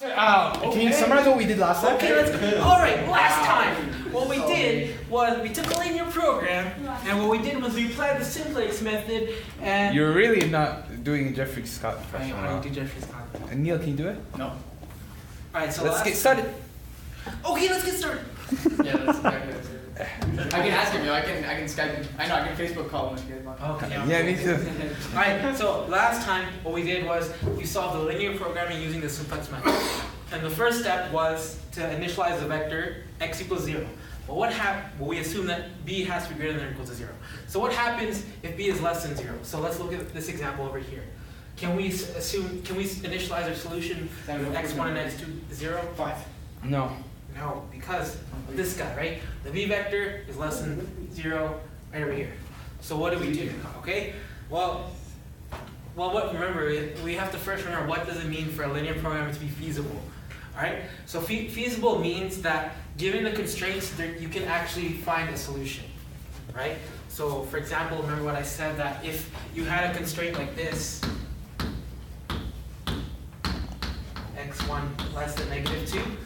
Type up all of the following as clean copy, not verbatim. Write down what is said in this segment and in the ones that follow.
Can you summarize what we did last time? Okay, let's go. Alright, last time, what we did was we took a linear program, and what we did was we applied the simplex method, and... You're really not doing Jeffrey Scott I impression. don't do Jeffrey Scott. And Neil, can you do it? No. Alright, so Let's get started. Okay, let's get started. Yeah, that's exactly what I can ask him, I can Skype him. I know, I can Facebook call him if you guys want. Okay. Yeah, me too. Alright, so last time what we did was we solved the linear programming using the simplex method. And the first step was to initialize the vector x equals 0. But well, we assume that b has to be greater than or equal to 0. So what happens if b is less than 0? So let's look at this example over here. Can we initialize our solution with x1 and x2 0? 5. No. No, because of this guy, right? The b vector is less than 0 right over here. So what do we do? Okay? Remember, we have to first remember what does it mean for a linear program to be feasible. Alright? So feasible means that given the constraints, you can actually find a solution. Right? So for example, remember what I said, that if you had a constraint like this, x1 less than -2,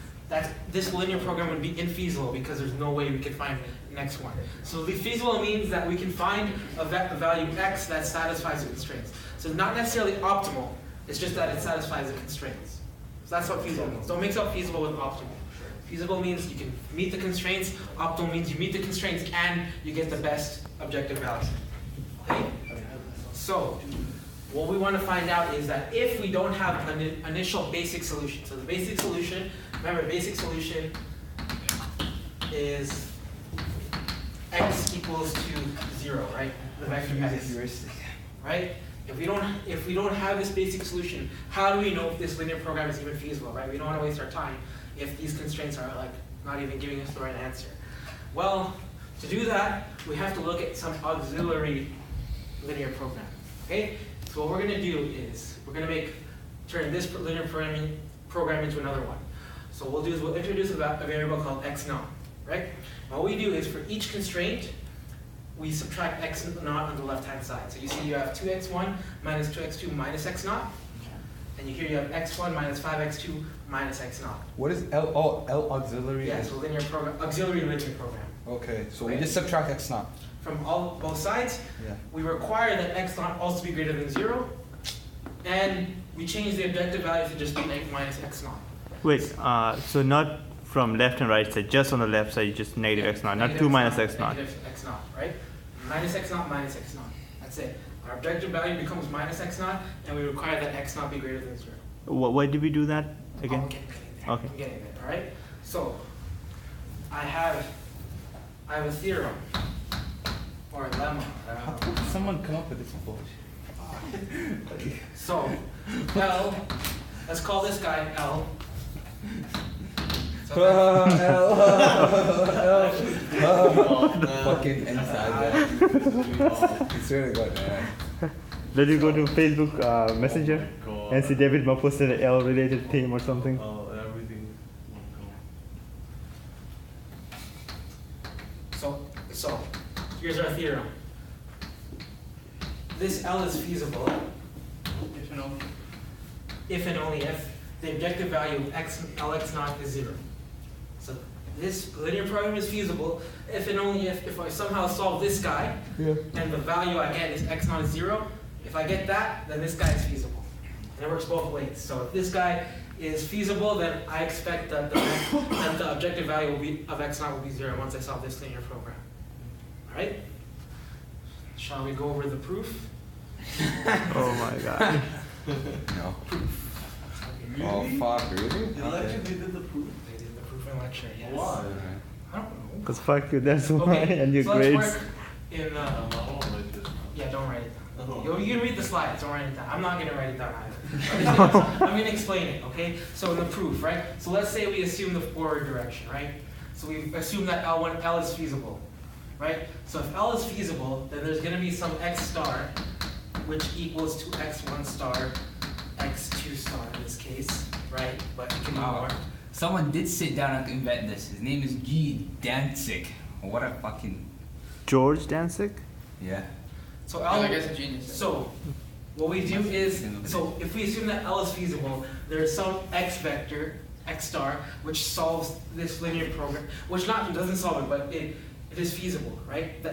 this linear program would be infeasible because there's no way we could find the next one. So the feasible means that we can find a value x that satisfies the constraints. So it's not necessarily optimal, it's just that it satisfies the constraints. So that's what feasible means. Don't mix up feasible with optimal. Feasible means you can meet the constraints, optimal means you meet the constraints and you get the best objective value. Okay? So what we want to find out is that if we don't have an initial basic solution, so the basic solution, remember basic solution is x equals to 0, right? The vector x, right? If we don't have this basic solution, how do we know if this linear program is even feasible, right? We don't want to waste our time if these constraints are like not even giving us the right answer. Well, to do that, we have to look at some auxiliary linear program. Okay? So what we're going to do is we're going to turn this linear program into another one. So what we'll do is we'll introduce a variable called x naught, right? What we do is for each constraint, we subtract x naught on the left-hand side. So you see you have 2x1 minus 2x2 minus x naught, and here you have x1 minus 5x2 minus x naught. What is L? Oh, L auxiliary? Yeah, so auxiliary linear program. Okay, so right? we just subtract x naught. From both sides, yeah. We require that x naught also be greater than 0, and we change the objective value to just be minus x naught. Wait, so not from left and right side, just on the left side, just negative x naught, not 2 minus x naught. Negative x naught, right? Minus x naught, minus x naught. That's it. Our objective value becomes minus x naught, and we require that x naught be greater than 0. Why did we do that again? Oh, I'm getting there. Okay. I'm getting there, all right? So, I have a theorem, or a lemma. How did someone come up with this bullshit? So, L, let's call this guy L. So fucking inside there. It's really good, man. Did you go to Facebook Messenger and see David Ma posted an L related theme or something? Oh, everything. So, here's our theorem. This L is feasible if and only if the objective value of Lx naught is 0. So this linear program is feasible if and only if I somehow solve this guy, and the value I get is x naught is 0. If I get that, then this guy is feasible. And it works both ways. So if this guy is feasible, then I expect that the objective value of x naught will be 0 once I solve this linear program. All right? Shall we go over the proof? Oh my god. No. Oh fuck, really? In lecture they did the proof. They did the proof in lecture, yes. Why? I don't know. Because fuck you, that's why, Okay, and your so grades. let's work in, yeah, don't write it down. You can read the slides, don't write it down. I'm not going to write it down either. I'm going to explain it, okay? So in the proof, right? So let's say we assume the forward direction, right? So we assume that L is feasible, right? So if L is feasible, then there's going to be some x star, which equals to x1 star, x2 star in this case, right? But it can be more. Someone did sit down and invent this. His name is G. Danzig. What a fucking... George Danzig? Yeah. So I guess a genius. So what we do is, so if we assume that L is feasible, there is some x vector, x star, which solves this linear program, which not doesn't solve it, but it is feasible, right? The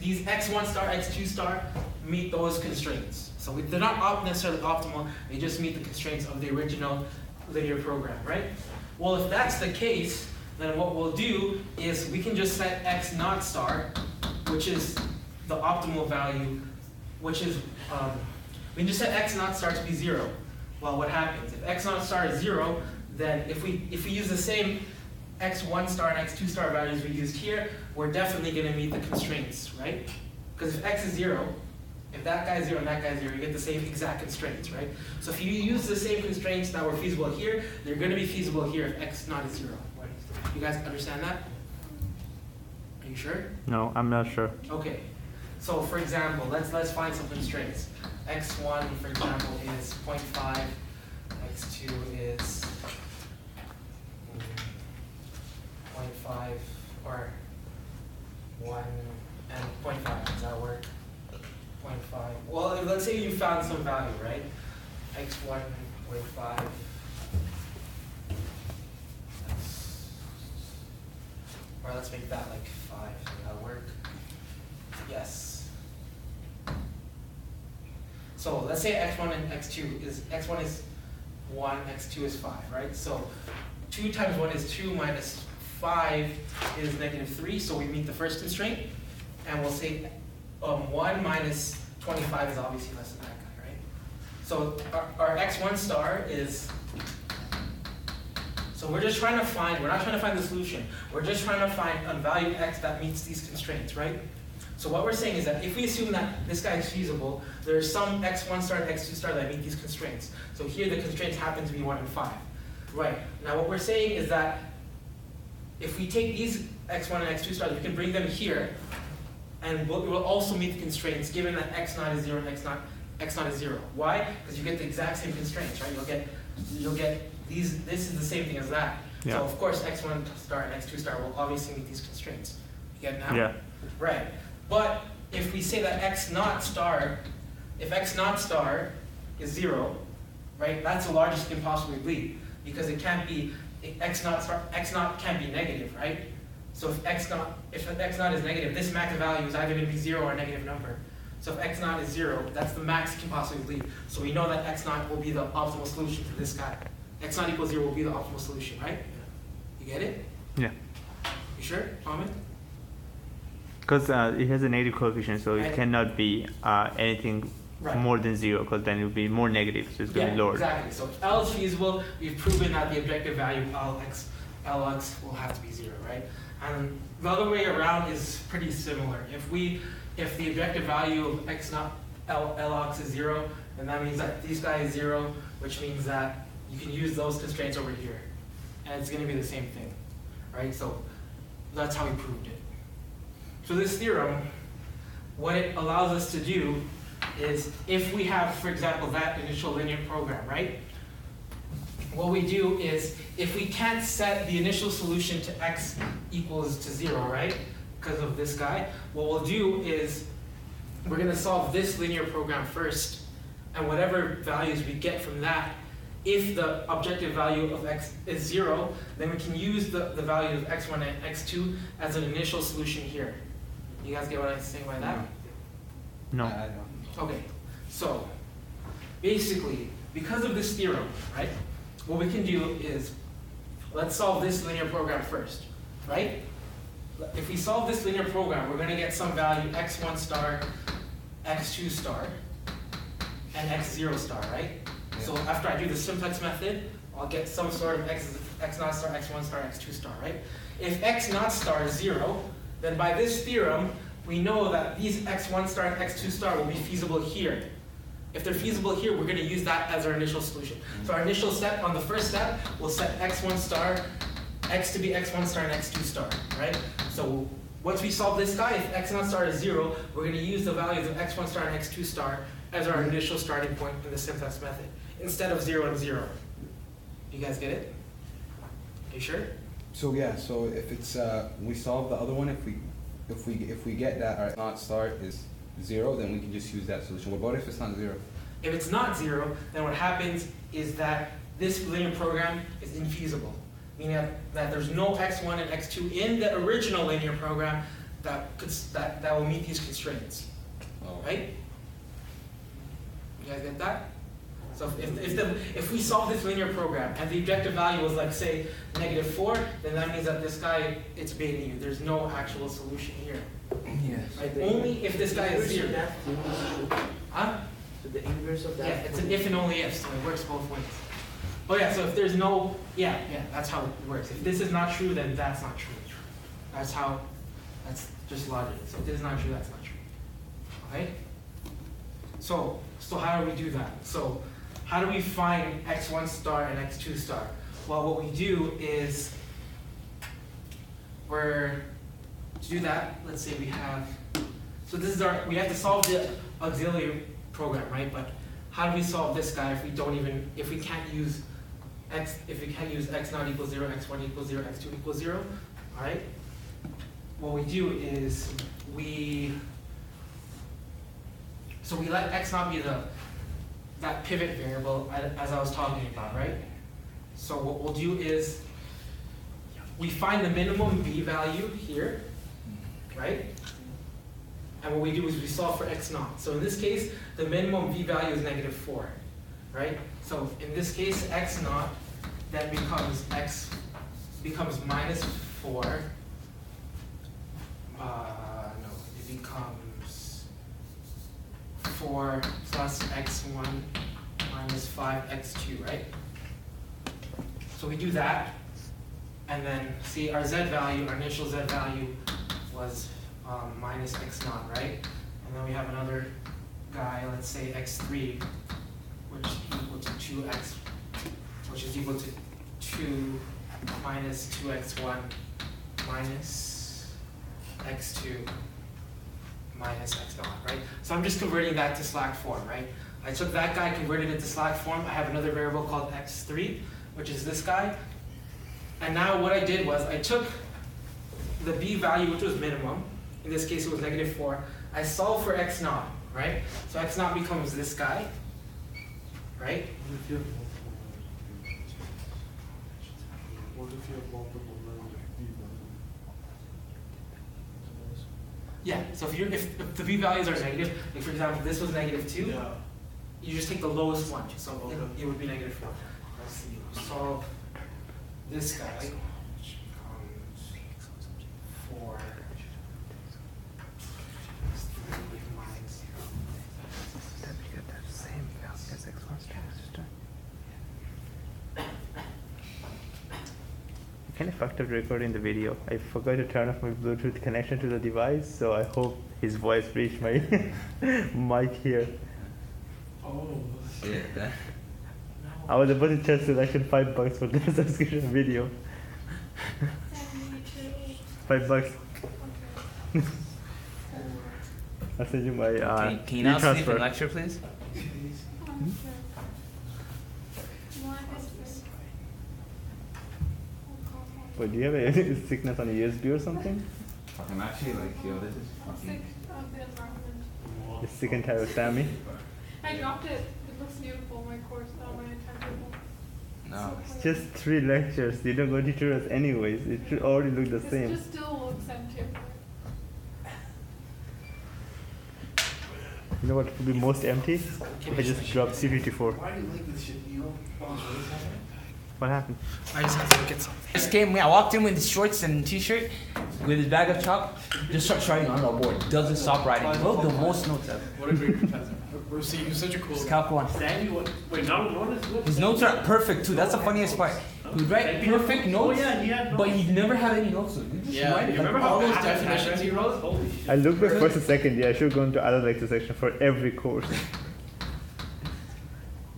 these x1 star, x2 star meet those constraints. So they're not necessarily optimal, they just meet the constraints of the original linear program, right? Well, if that's the case, then what we'll do is we can just set x naught star, which is the optimal value, which is, we can just set x naught star to be 0. Well, what happens? If x naught star is 0, then if we use the same x1 star and x2 star values we used here, we're definitely going to meet the constraints, right? Because if x is 0, if that guy is 0 and that guy is 0, you get the same exact constraints, right? So if you use the same constraints that were feasible here, they're going to be feasible here if x naught is 0. You guys understand that? Are you sure? No, I'm not sure. Okay. So for example, let's find some constraints. x1, for example, is 0.5. x2 is 0.5 or 1 and 0.5. Does that work? 0.5. Well, let's say you found some value, right? x1, 0.5. Or let's make that like 5. Does that work? Yes. So let's say x1 and x2 is, x1 is 1, x2 is 5, right? So 2 times 1 is 2 minus 5 is -3, so we meet the first constraint. And we'll say 1 minus 25 is obviously less than that guy, right? So our x1 star is, so we're just trying to find, we're not trying to find the solution. We're just trying to find a value x that meets these constraints, right? So what we're saying is that if we assume that this guy is feasible, there's some x1 star and x2 star that meet these constraints. So here the constraints happen to be 1 and 5. Right. Now what we're saying is that if we take these x1 and x2 stars, we can bring them here, and we'll also meet the constraints given that x0 is 0 and x0 is 0. Why? Because you get the exact same constraints, right? You'll get these, this is the same thing as that. Yeah. So of course x1 star and x2 star will obviously meet these constraints. You get it now? Yeah. Right. But if we say that x0 star, if x0 star is 0, right, that's the largest it can possibly be, because it can't be, x0 star, x0 can't be negative, right? So if x0 is negative, this max value is either going to be 0 or a negative number. So if x0 is 0, that's the max it can possibly be. So we know that x0 will be the optimal solution for this guy. x0 equals 0 will be the optimal solution, right? You get it? Yeah. You sure, Ahmed? Because it has a negative coefficient, so it Right. cannot be anything Right. more than 0, because then it will be more negative, so it's going to be lower. Exactly. So if L is feasible, we've proven that the objective value of Lx will have to be 0, right? And the other way around is pretty similar. If the objective value of Lx is 0, then that means that these guys is 0, which means that you can use those constraints over here. And it's going to be the same thing, right? So that's how we proved it. So this theorem, what it allows us to do is if we have, for example, that initial linear program, right? What we do is, if we can't set the initial solution to x equals to 0, right? Because of this guy, what we'll do is we're going to solve this linear program first, and whatever values we get from that, if the objective value of x is 0, then we can use the value of x1 and x2 as an initial solution here. You guys get what I'm saying by that? No. I know. Okay, so basically, because of this theorem, right, what we can do is, let's solve this linear program first, right? If we solve this linear program, we're going to get some value x1 star, x2 star, and x0 star, right? Yeah. So after I do the simplex method, I'll get some sort of x0 star, x1 star, x2 star, right? If x0 star is 0, then by this theorem, we know that these x1 star and x2 star will be feasible here. If they're feasible here, we're going to use that as our initial solution. So our initial step, on the first step, we'll set x1 star, x to be x1 star and x2 star, right? So once we solve this guy, if x0 star is 0, we're going to use the values of x1 star and x2 star as our initial starting point in the simplex method, instead of 0 and 0. You guys get it? Are you sure? So yeah, so if it's we solve the other one, if we get that our not star is 0, then we can just use that solution. What about if it's not 0? If it's not 0, then what happens is that this linear program is infeasible, meaning that there's no x1 and x2 in the original linear program that will meet these constraints, Oh. right? You guys get that? So if we solve this linear program and the objective value was like say -4, then that means that this guy, it's baiting you. There's no actual solution here. Yes. Right? Only if this guy is 0. Huh? So the inverse of that. Yeah, it's an if and only if, so it works both ways. Oh yeah, so if there's no, yeah, that's how it works. If this is not true, then that's not true. That's just logic. So if this is not true, that's not true. Okay? So how do we do that? So how do we find x1 star and x2 star? Well, what we do is, to do that, let's say we have, so this is we have to solve the auxiliary program, right? But how do we solve this guy if we can't use x not equals 0, x1 equals 0, x2 equals 0, all right? What we do is we let x not be that pivot variable as I was talking about, right? So what we'll do is we find the minimum b value here, right? And what we do is we solve for x naught. So in this case, the minimum v value is -4, right? So in this case, x naught then becomes -4. No, it becomes 4 plus x1 minus 5x2, right? So we do that, and then see our z value, our initial z value was minus x naught, right? And then we have another guy, let's say x3, which is equal to 2x, which is equal to 2 minus 2x1 minus x2 minus x naught, right? So I'm just converting that to slack form, right? I took that guy, converted it to slack form. I have another variable called x3, which is this guy. And now what I did was I took the b value, which was minimum. In this case, it was -4. I solved for x naught, right? So x naught becomes this guy, right? What if you have multiple Yeah, so if the b values are negative, like for example, this was -2, Yeah. you just take the lowest one, so Okay. it would be -4. Let's see, solve this guy, which becomes 4 minus 0. Then we get that same value as x1 star. I kind of fucked up recording the video. I forgot to turn off my Bluetooth connection to the device, so I hope his voice reached my mic here. Oh. Yeah. I was about to charge Selection $5 for the subscription video. $5. I'll send you my Can you not sleep e-transfer. in lecture, please? Wait, do you have a sickness on a USB or something? I'm actually like, yo, this is I'm sick fucking. of the environment. You're sick and tired of Sammy? I dropped it. It looks beautiful, my course, not my timetable. No. It's just 3 lectures. You don't go to tutorials anyways. It should already look the This same. just still looks empty. You know what would be most empty? If I just drop CP4. Why do you like this shit, you know? What happened? I just have to look at something. Just I walked in with his shorts and t-shirt, with his bag of chalk, just starts writing on the board. Doesn't stop writing. Wrote the most notes ever. What a great professor. Brucey, you're such a cool It's guy. Calc 1. Stanley, what? Wait, no, is good. His notes are perfect too. That's the funniest part. He would write perfect notes, Oh yeah, he had but he never had any notes. So he just Yeah, write it you like remember all how those fast that definitions he wrote? Holy shit. I looked back first and second. Yeah, I should go into other lecture section for every course.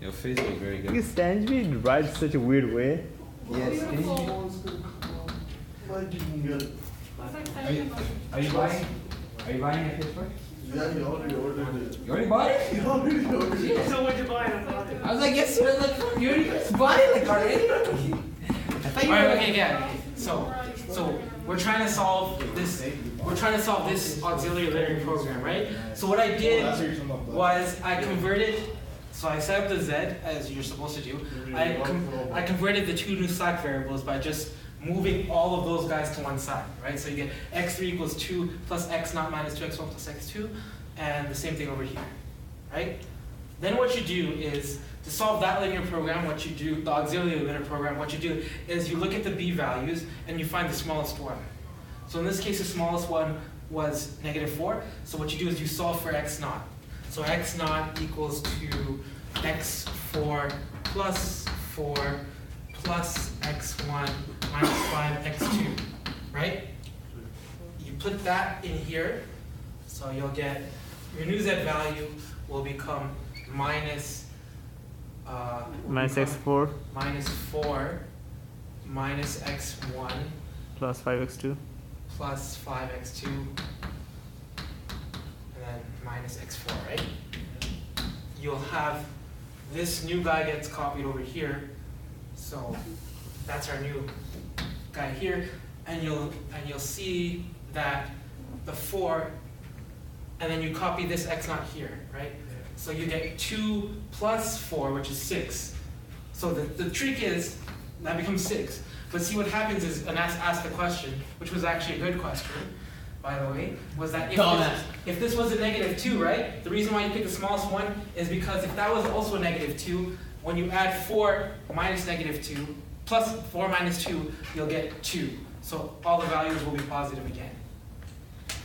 Yo, Facebook very good. Because Stanjvi writes such a weird way. Yes. Beautiful. Why didn't you get? It's like Are you, sending a- are you buying? Are you buying a paper? Yeah, you already ordered it. You already bought it? You already ordered it. So what'd you buy? I bought it. I was like, yes, sir. Like, you already bought it like already? I thought you were Alright, like, okay, yeah. So we're trying to solve this. We're trying to solve this auxiliary linear program, right? So what I did was I converted. So I set up the z as you're supposed to do. I converted the two new slack variables by just moving all of those guys to one side, right? So you get x3 equals 2 plus x naught minus 2x1 plus x2, and the same thing over here, right? Then what you do is, to solve that linear program, what you do, the auxiliary linear program, what you do is you look at the b values and you find the smallest one. So in this case, the smallest one was -4. So what you do is you solve for x naught. So x naught equals to x4 plus 4 plus x1 minus 5x2, right? You put that in here, so you'll get, your new z value will become minus Minus x4 minus 4 minus x1 plus 5x2. plus 5x2 and then minus x4, right? You'll have this new guy gets copied over here, so that's our new guy here, and you'll see that the 4, and then you copy this x naught here, right? So you get 2 plus 4, which is 6. So the trick is, that becomes 6. But see what happens is, and ask the question, which was actually a good question, by the way, was that if this was a -2, right? The reason why you picked the smallest one is because if that was also a -2, when you add 4 minus -2 plus 4 minus 2, you'll get 2. So all the values will be positive again.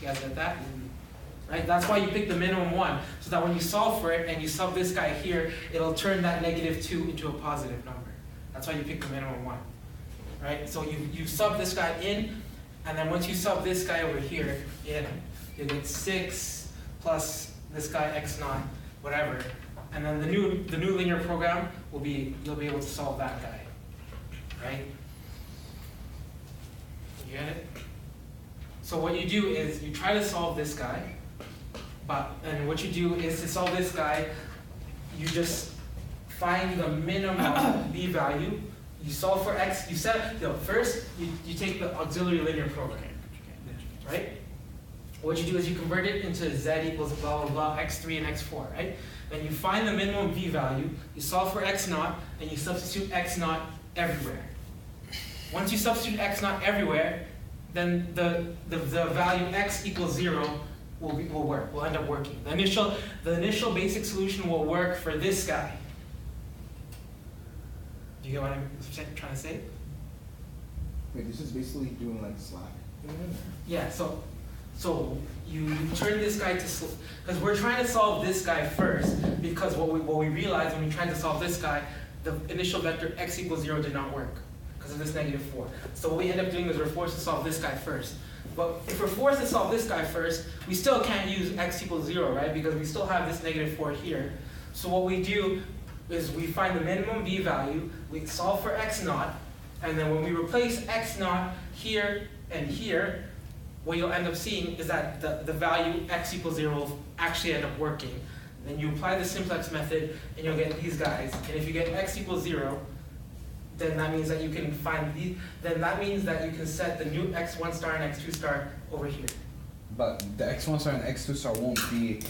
You guys get that? Right? That's why you pick the minimum one, so that when you solve for it and you sub this guy here, it'll turn that -2 into a positive number. That's why you pick the minimum one. Right? So you sub this guy in, and then once you sub this guy over here in, you get 6 plus this guy x naught, whatever. And then the new linear program will be, you'll be able to solve that guy. Right? You get it? So what you do is you try to solve this guy, and what you do is to solve this guy, you just find the minimum b value. You solve for x, first you take the auxiliary linear program, right? What you do is you convert it into z equals blah, blah, blah, x3 and x4, right? Then you find the minimum b value, you solve for x naught, and you substitute x naught everywhere. Once you substitute x naught everywhere, then the value x equals 0 will end up working. The initial basic solution will work for this guy. Do you get what I'm trying to say? Wait, this is basically doing like Slack. Yeah, so you turn this guy to, because we're trying to solve this guy first, because what we realized when we tried to solve this guy, the initial vector x equals 0 did not work because of this -4. So what we end up doing is we're forced to solve this guy first. But if we're forced to solve this guy first, we still can't use x equals 0, right? Because we still have this -4 here. So what we do is we find the minimum b value, we solve for x naught, and then when we replace x naught here and here, what you'll end up seeing is that the value x equals 0 will actually end up working. Then you apply the simplex method, and you'll get these guys. And if you get x equals 0, then that means that you can find these. Then that means that you can set the new x1 star and x2 star over here. But the x1 star and x2 star won't be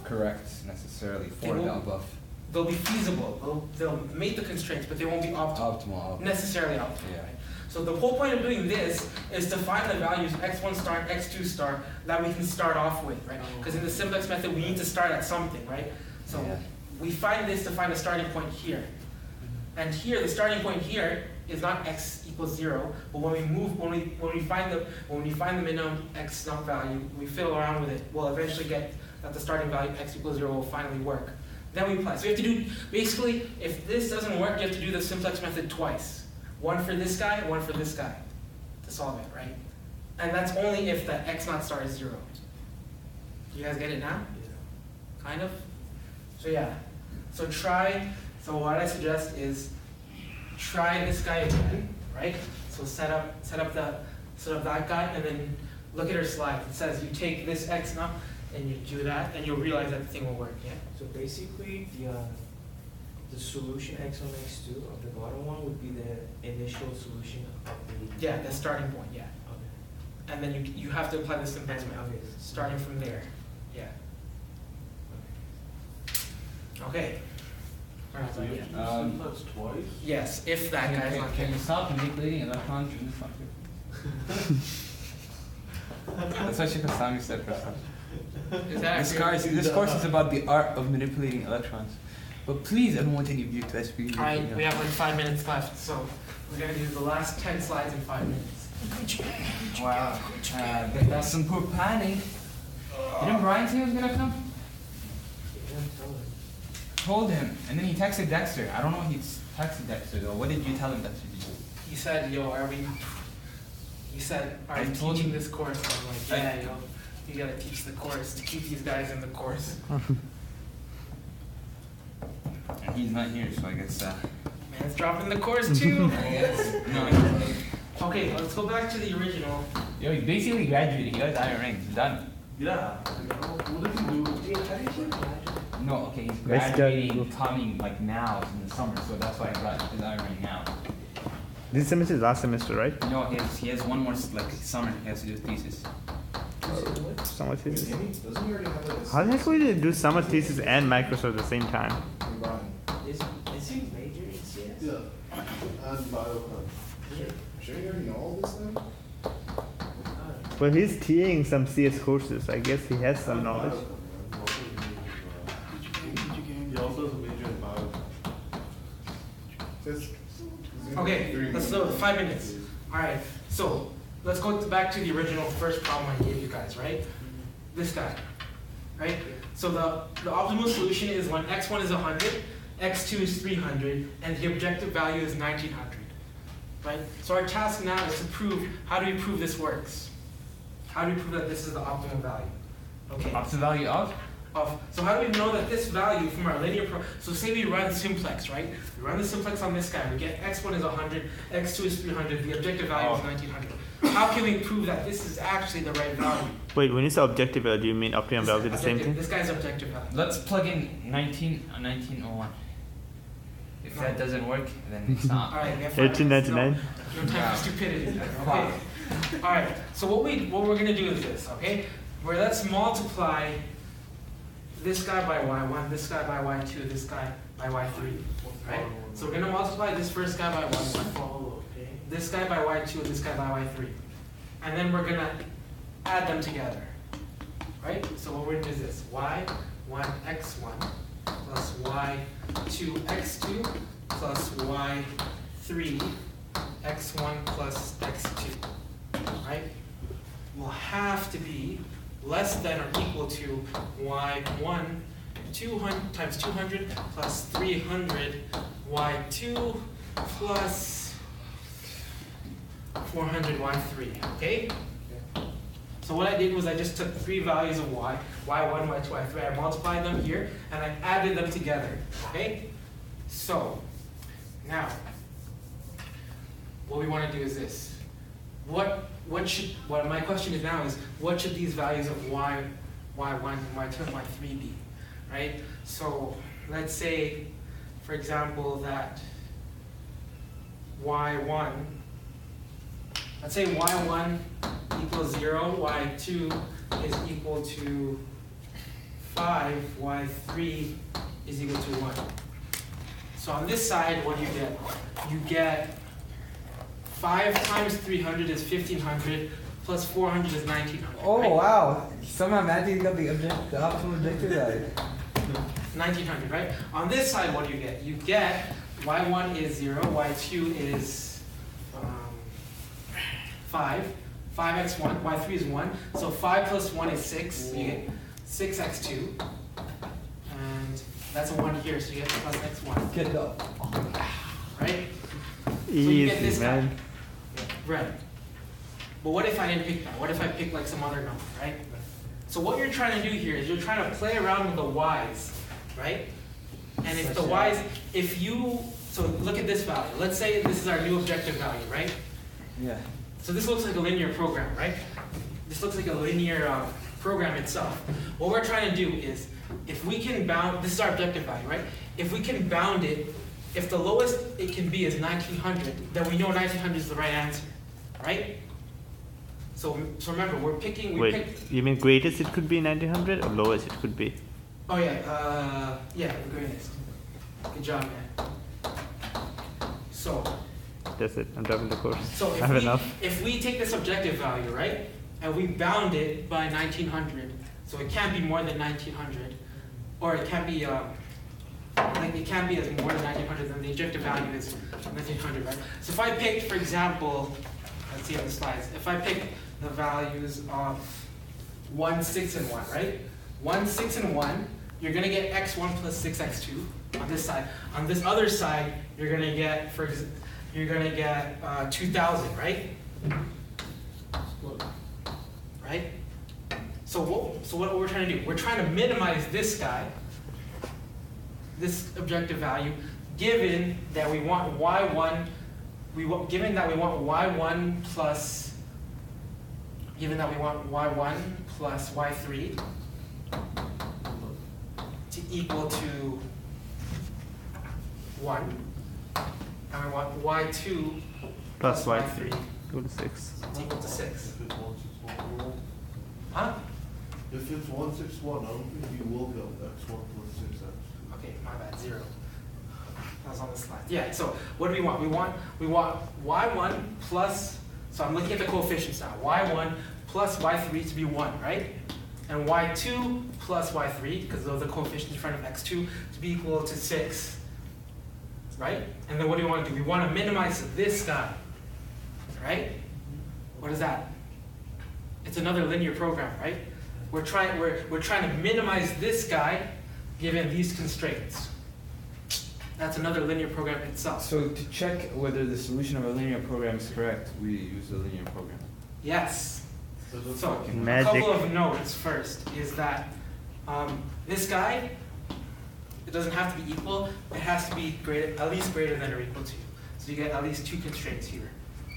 correct necessarily for the above. They'll be feasible. They'll meet the constraints, but they won't be optimal. Optimal. Necessarily optimal. Yeah. Right? So the whole point of doing this is to find the values x1 star and x2 star that we can start off with, right? Because in the simplex method, we need to start at something, right? So we find this to find a starting point here. And here, the starting point here is not x equals 0, but when we find the minimum x naught value, we fiddle around with it, we'll eventually get that the starting value x equals 0 will finally work. Then we apply. So you have to do, basically, if this doesn't work, you have to do the simplex method twice. One for this guy, one for this guy, to solve it, right? And that's only if the x naught star is 0. You guys get it now? Yeah. Kind of? So yeah. So what I suggest is try this guy again, right? So set up that guy, and then look at our slide. It says you take this x naught and you do that, and you'll realize that the thing will work. Yeah. So basically, the solution x1, x2 of the bottom one would be the initial solution of the. Yeah, the starting point. Yeah. Okay. and then you have to apply this impediment, starting from there. Yeah. Okay. So you have to do simplets twice? Yes, if that guy's not Can you here. stop manipulating electrons in this fucker? That's what Shikasami said first time. Is that This course is about the art of manipulating electrons. But please, I don't want any of you to SP. Alright, we have like 5 minutes left, so we're gonna do the last 10 slides in 5 minutes. Wow. That's some poor panic. Didn't Brian say he was gonna come? Told him, and then he texted Dexter. I don't know what he texted Dexter though. What did you tell him, Dexter? He said, yo, are we, he said, are I you told teaching him- this course? I'm like, yeah, yo, you gotta teach the course to keep these guys in the course. And he's not here, so I guess. Man's dropping the course too. I guess. No. Okay, let's go back to the original. Yo, he basically graduated. He got his iron ring. He's done. Yeah. What did he do? No, okay, he's Let's go. graduating coming like now in the summer, so that's why I got his iron ring now. This semester is last semester, right? No, he has one more like summer. He has to do a thesis. Summer thesis. Doesn't he already have like a How the heck would you do summer thesis and Microsoft at the same time? Is he major in CS? Yeah. And biocon. Shouldn't you already know all this then? Well, he's TAing some CS courses. I guess he has some knowledge. He also has a major in biocon. Okay, let's do 5 minutes. Alright, so let's go back to the original first problem I gave you guys, right? This guy, right? So the optimal solution is when x1 is 100, x2 is 300, and the objective value is 1900, right? So our task now is to prove, how do we prove this works? How do we prove that this is the optimal value? Okay. What's the value of? So how do we know that this value from our linear so say we run simplex, right? We run the simplex on this guy, we get x1 is 100, x2 is 300, the objective value is 1900. How can we prove that this is actually the right value? Wait, when you say objective value, do you mean optimum value the same Objective- thing? This guy's objective value. Let's plug in 1901. If that doesn't work, then stop. Alright, we have 1899. No time for stupidity. Okay. Alright, so what we're gonna do is this, okay? Where let's multiply this guy by y1, this guy by y2, this guy by y3, right? So we're gonna multiply this first guy by y1, this guy by y2, and this guy by y3. And then we're gonna add them together, right? So what we're gonna do is this, y1 x1 plus y2 x2 plus y3 x1 plus x2, right? Will have to be less than or equal to y1 200 times 200 plus 300 y2 plus 400 y3, okay? So what I did was I just took 3 values of y, y1, y2, y3, I multiplied them here, and I added them together, okay? So, now, what we want to do is this. What my question is now is, what should these values of y, y1, y2, and y3 be, right? So, let's say, for example, that y1, let's say y1 equals 0, y2 is equal to 5, y3 is equal to 1. So on this side, what do you get? You get 5 times 300 is 1500, plus 400 is 1900. Oh right? wow! Somehow magically got the optimal objective value. 1900, right? On this side, what do you get? You get y1 is 0, y2 is 5, 5x1, y3 is 1, so 5 plus 1 is 6, so you get 6x2, and that's a 1 here, so you get plus x1, Get up. right? you get Easy, this guy. man. Right. But what if I didn't pick that? What if I picked like some other number, right? So what you're trying to do here is you're trying to play around with the y's, right? And if the y's, so look at this value. Let's say this is our new objective value, right? Yeah. So this looks like a linear program, right? This looks like a linear program itself. What we're trying to do is, if we can bound, this is our objective value, right? If we can bound it, if the lowest it can be is 1900, then we know 1900 is the right answer, right? So remember, we Wait, picked, you mean greatest it could be 1900 or lowest it could be? oh yeah, the greatest. Good job, man. So, That's it. I'm dropping the course. so I have enough. if we take this objective value, right, and we bound it by 1900, so it can't be more than 1900, or it can't be, like it can't be as more than 1900, then the objective value is 1900, right? So if I picked, for example, let's see on the slides, if I pick the values of 1, 6, and 1, right? 1, 6, and 1, you're gonna get x1 plus 6x2 on this side. On this other side, you're gonna get, you're gonna get 2000, right? Right? So what we're trying to do, we're trying to minimize this guy, this objective value, given that we want y1, given that we want y1 plus, given that we want y1 plus y3 to equal to 1, and we want y2 Plus plus y3 equal to 6. to equal to 6. If it's 161, Huh? if it's 161, I don't think you will get x1 plus 6x. Okay, my bad, 0. That was on the slide. Yeah, so what do we want? We want y1 plus, so I'm looking at the coefficients now. y1 plus y3 to be 1, right? And y2 plus y3, because those are the coefficients in front of x2, to be equal to 6, right? And then what do we want to do? We want to minimize this guy, right? What is that? It's another linear program, right? We're trying to minimize this guy given these constraints. That's another linear program itself. So to check whether the solution of a linear program is correct, we use a linear program. Yes. So Magic. a couple of notes first is that this guy, it doesn't have to be equal. It has to be at least greater than or equal to. So you get at least 2 constraints here,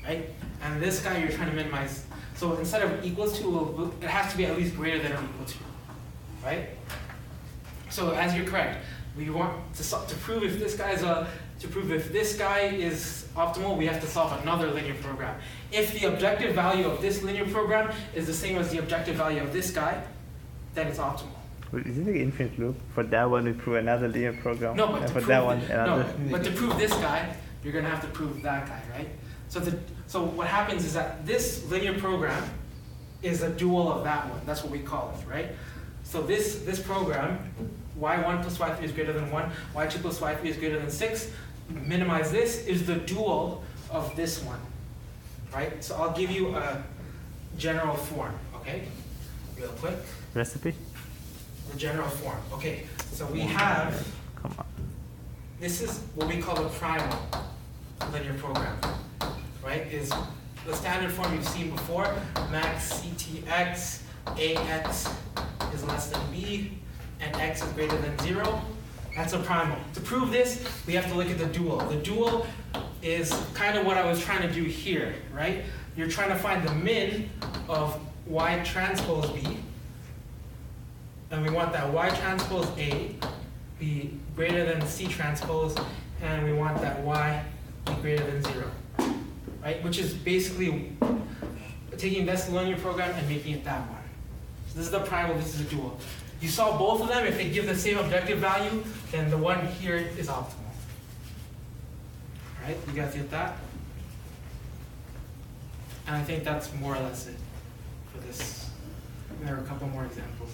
right? And this guy you're trying to minimize. So instead of equals to, it has to be at least greater than or equal to, right? So as you're correct, we want to prove if this guy is optimal, we have to solve another linear program. If the objective value of this linear program is the same as the objective value of this guy, then it's optimal. Wait, is it like infinite loop? For that one we prove another linear program. No, but and to for prove that one it- another. no, but to prove this guy, you're gonna have to prove that guy, right? So what happens is that this linear program is a dual of that one. That's what we call it, right? So this program, y1 plus y3 is greater than 1, y2 plus y3 is greater than 6. Minimize this is the dual of this one, right? So I'll give you a general form, okay? Real quick, Recipe? the general form. Okay, so we have, Come on. this is what we call the primal linear program, right? Is the standard form you've seen before, max CTX, AX is less than B, and X is greater than 0. That's a primal. To prove this, we have to look at the dual. The dual is kind of what I was trying to do here, right? You're trying to find the min of Y transpose B, and we want that Y transpose A be greater than C transpose, and we want that Y be greater than 0, right? Which is basically taking this linear program and making it that one. So this is the primal, this is the dual. You saw both of them, if they give the same objective value, then the one here is optimal. All right, you guys get that? And I think that's more or less it for this. And there are a couple more examples.